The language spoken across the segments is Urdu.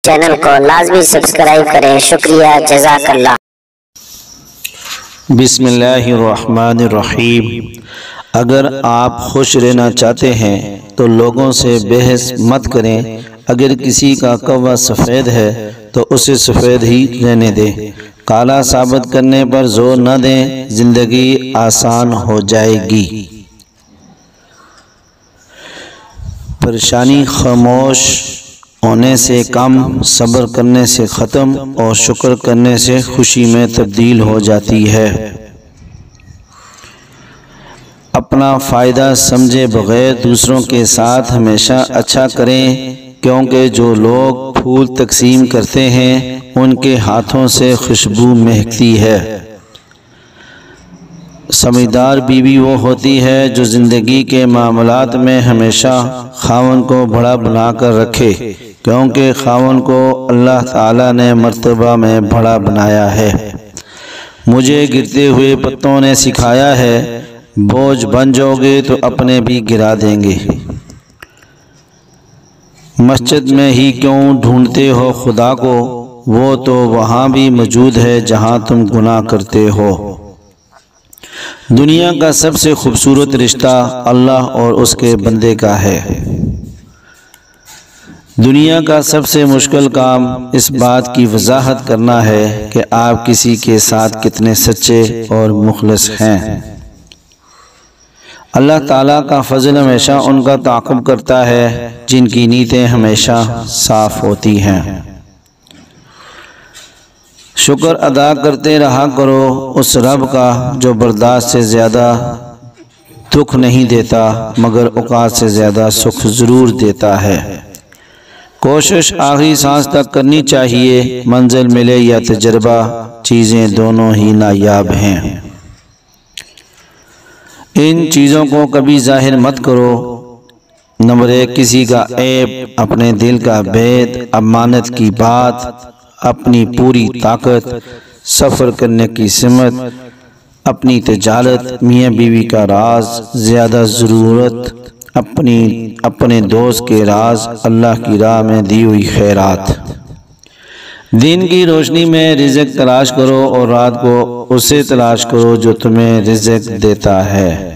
چینل کو لازمی سبسکرائب کریں۔ شکریہ، جزاک اللہ۔ بسم اللہ الرحمن الرحیم۔ اگر آپ خوش رہنا چاہتے ہیں تو لوگوں سے بحث مت کریں۔ اگر کسی کا کوا سفید ہے تو اسے سفید ہی رہنے دیں۔ کالا ثابت کرنے پر زور نہ دیں، زندگی آسان ہو جائے گی۔ پریشانی خاموش ہونے سے کم، صبر کرنے سے ختم اور شکر کرنے سے خوشی میں تبدیل ہو جاتی ہے۔ اپنا فائدہ سمجھے بغیر دوسروں کے ساتھ ہمیشہ اچھا کریں، کیونکہ جو لوگ پھول تقسیم کرتے ہیں ان کے ہاتھوں سے خوشبو مہکتی ہے۔ سمجھدار بیوی وہ ہوتی ہے جو زندگی کے معاملات میں ہمیشہ خاوند کو بڑا بنا کر رکھے، کیونکہ خاوند کو اللہ تعالیٰ نے مرتبہ میں بڑا بنایا ہے۔ مجھے گرتے ہوئے پتوں نے سکھایا ہے، بوجھ بن جاؤ گے تو اپنے بھی گرا دیں گے۔ مسجد میں ہی کیوں ڈھونڈتے ہو خدا کو، وہ تو وہاں بھی موجود ہے جہاں تم گناہ کرتے ہو۔ دنیا کا سب سے خوبصورت رشتہ اللہ اور اس کے بندے کا ہے۔ دنیا کا سب سے مشکل کام اس بات کی وضاحت کرنا ہے کہ آپ کسی کے ساتھ کتنے سچے اور مخلص ہیں۔ اللہ تعالیٰ کا فضل ہمیشہ ان کا تعاقب کرتا ہے جن کی نیتیں ہمیشہ صاف ہوتی ہیں۔ شکر ادا کرتے رہا کرو اس رب کا جو برداشت سے زیادہ دکھ نہیں دیتا، مگر اوقات سے زیادہ سکھ ضرور دیتا ہے۔ کوشش آخری سانس تک کرنی چاہیے، منزل ملے یا تجربہ، چیزیں دونوں ہی نایاب ہیں۔ ان چیزوں کو کبھی ظاہر مت کرو۔ نمبر 1، کسی کا عیب، اپنے دل کا بید، امانت کی بات، اپنی پوری طاقت، سفر کرنے کی سمت، اپنی تجارت، میاں بیوی کا راز، زیادہ ضرورت، اپنے دوست کے راز، اللہ کی راہ میں دی ہوئی خیرات۔ دن کی روشنی میں رزق تلاش کرو اور رات کو اسے تلاش کرو جو تمہیں رزق دیتا ہے۔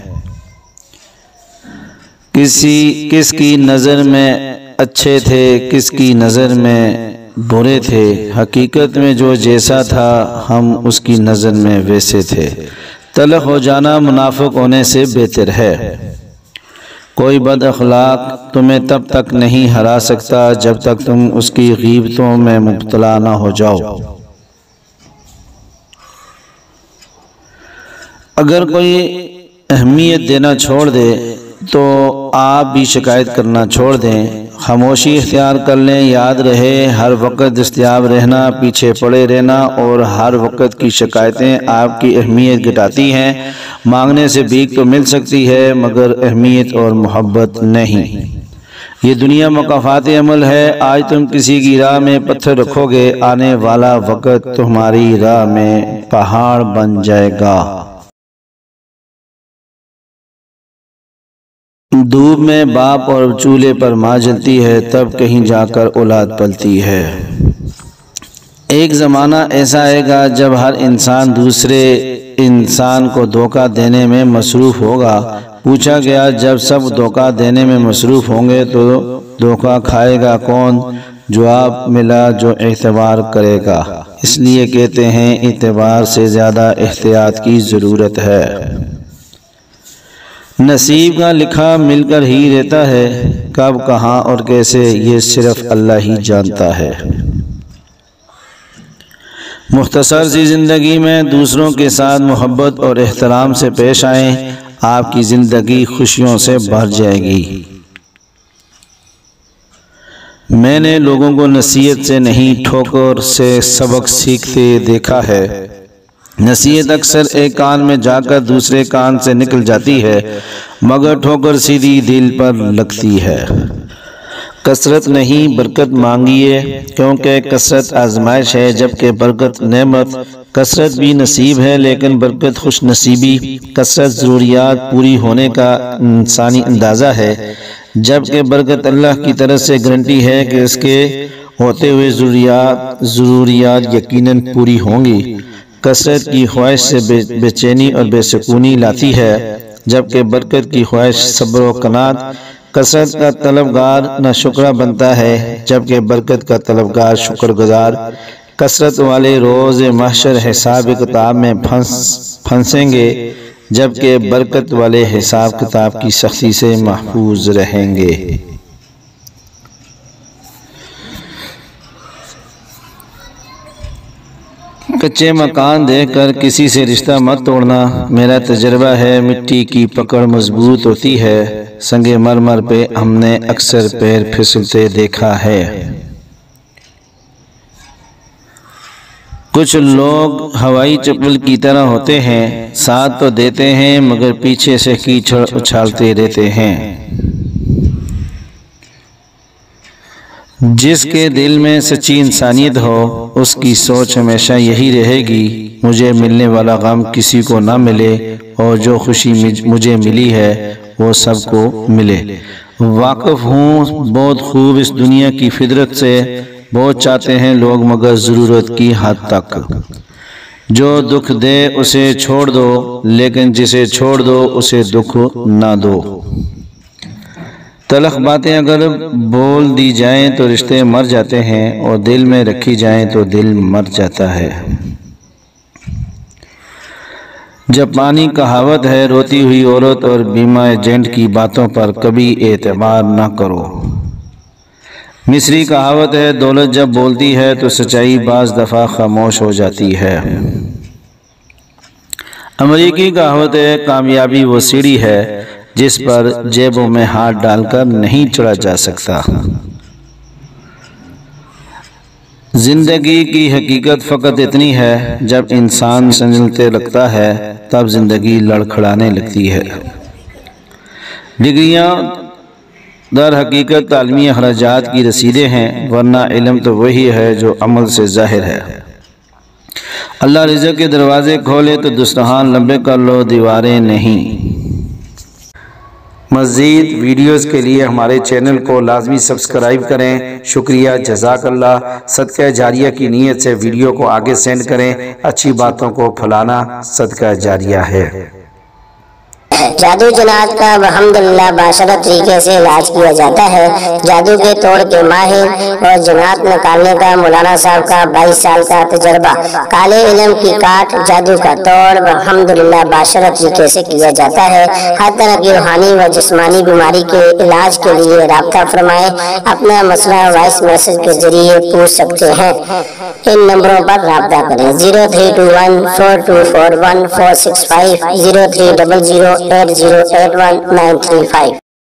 کس کی نظر میں اچھے تھے، کس کی نظر میں برے تھے، حقیقت میں جو جیسا تھا ہم اس کی نظر میں ویسے تھے۔ تلخ ہو جانا منافق ہونے سے بہتر ہے۔ کوئی بد اخلاق تمہیں تب تک نہیں ہرا سکتا جب تک تم اس کی غیبتوں میں مبتلا نہ ہو جاؤ۔ اگر کوئی اہمیت دینا چھوڑ دے تو آپ بھی شکایت کرنا چھوڑ دیں، خاموشی اختیار کر لیں۔ یاد رہے، ہر وقت دستیاب رہنا، پیچھے پڑے رہنا اور ہر وقت کی شکایتیں آپ کی اہمیت گھٹاتی ہیں۔ مانگنے سے بھیک تو مل سکتی ہے مگر اہمیت اور محبت نہیں۔ یہ دنیا مکافات عمل ہے۔ آج تم کسی کی راہ میں پتھر رکھو گے، آنے والا وقت تمہاری راہ میں پہاڑ بن جائے گا۔ دھوپ میں باپ اور چولہے پر ماں جلتی ہے، تب کہیں جا کر اولاد پلتی ہے۔ ایک زمانہ ایسا آئے گا جب ہر انسان دوسرے انسان کو دھوکہ دینے میں مصروف ہوگا۔ پوچھا گیا، جب سب دھوکہ دینے میں مصروف ہوں گے تو دھوکہ کھائے گا کون؟ جواب ملا، جو اعتبار کرے گا۔ اس لیے کہتے ہیں اعتبار سے زیادہ احتیاط کی ضرورت ہے۔ نصیب کا لکھا مل کر ہی رہتا ہے، کب، کہاں اور کیسے یہ صرف اللہ ہی جانتا ہے۔ مختصر سی زندگی میں دوسروں کے ساتھ محبت اور احترام سے پیش آئیں، آپ کی زندگی خوشیوں سے بھر جائے گی۔ میں نے لوگوں کو نصیحت سے نہیں ٹھوکر سے سبق سیکھتے دیکھا ہے۔ نصیحت اکثر ایک کان میں جا کر دوسرے کان سے نکل جاتی ہے، مگر ٹھوکر سیدھی دل پر لگتی ہے۔ کثرت نہیں برکت مانگیے، کیونکہ کثرت آزمائش ہے جبکہ برکت نعمت۔ کثرت بھی نصیب ہے لیکن برکت خوش نصیبی۔ کثرت ضروریات پوری ہونے کا انسانی اندازہ ہے، جبکہ برکت اللہ کی طرف سے گارنٹی ہے کہ اس کے ہوتے ہوئے ضروریات یقیناً پوری ہوں گی۔ کثرت کی خواہش سے بے چینی اور بے سکونی لاتی ہے، جبکہ برکت کی خواہش صبر و قناعت۔ کثرت کا طلبگار ناشکرہ بنتا ہے، جبکہ برکت کا طلبگار شکر گزار۔ کثرت والے روز محشر حساب کتاب میں پھنسیں گے، جبکہ برکت والے حساب کتاب کی سختی سے محفوظ رہیں گے۔ کچے مکان دیکھ کر کسی سے رشتہ مت توڑنا۔ میرا تجربہ ہے مٹی کی پکڑ مضبوط ہوتی ہے، سنگ مرمر پہ ہم نے اکثر پیر پھسلتے دیکھا ہے۔ کچھ لوگ ہوائی چپل کی طرح ہوتے ہیں، ساتھ تو دیتے ہیں مگر پیچھے سے کیچڑ اچھالتے رہتے ہیں۔ جس کے دل میں سچی انسانیت ہو، اس کی سوچ ہمیشہ یہی رہے گی، مجھے ملنے والا غم کسی کو نہ ملے اور جو خوشی مجھے ملی ہے وہ سب کو ملے۔ واقف ہوں بہت خوب اس دنیا کی فطرت سے، بہت چاہتے ہیں لوگ مگر ضرورت کی حد تک۔ جو دکھ دے اسے چھوڑ دو، لیکن جسے چھوڑ دو اسے دکھ نہ دو۔ تلخ باتیں اگر بول دی جائیں تو رشتے مر جاتے ہیں، اور دل میں رکھی جائیں تو دل مر جاتا ہے۔ جاپانی کہاوت ہے، روتی ہوئی عورت اور بیمہ ایجنٹ کی باتوں پر کبھی اعتبار نہ کرو۔ مصری کہاوت ہے، دولت جب بولتی ہے تو سچائی بعض دفعہ خاموش ہو جاتی ہے۔ امریکی کہاوت ہے، کامیابی وہ سیڑھی ہے جس پر جیبوں میں ہاتھ ڈال کر نہیں چڑھا جا سکتا۔ زندگی کی حقیقت فقط اتنی ہے، جب انسان سنجلتے لگتا ہے تب زندگی لڑکھڑانے لگتی ہے۔ ڈگریاں در حقیقت تعلیمی اخراجات کی رسیدیں ہیں، ورنہ علم تو وہی ہے جو عمل سے ظاہر ہے۔ اللہ رزق کے دروازے کھولے تو دسترخوان لمبے کر لو، دیواریں نہیں۔ مزید ویڈیوز کے لیے ہمارے چینل کو لازمی سبسکرائب کریں۔ شکریہ، جزاک اللہ۔ صدقہ جاریہ کی نیت سے ویڈیو کو آگے سینڈ کریں، اچھی باتوں کو پھیلانا صدقہ جاریہ ہے۔ جادو جنات کا الحمدللہ باشرت طریقے سے علاج کیا جاتا ہے۔ جادو کے توڑ کے ماہر اور جنات نکالنے کا مولانا صاحب کا 22 سال کا تجربہ۔ کالے علم کی کاٹ، جادو کا توڑ الحمدللہ باشرت طریقے سے کیا جاتا ہے۔ ہر طرح کی روحانی و جسمانی بیماری کے علاج کے لیے رابطہ فرمائیں۔ اپنا مسئلہ وائس میسج کے ذریعے پوچھ سکتے ہیں۔ ان نمبروں پر رابطہ کریں: 0321 4241 465 0300 8081 935۔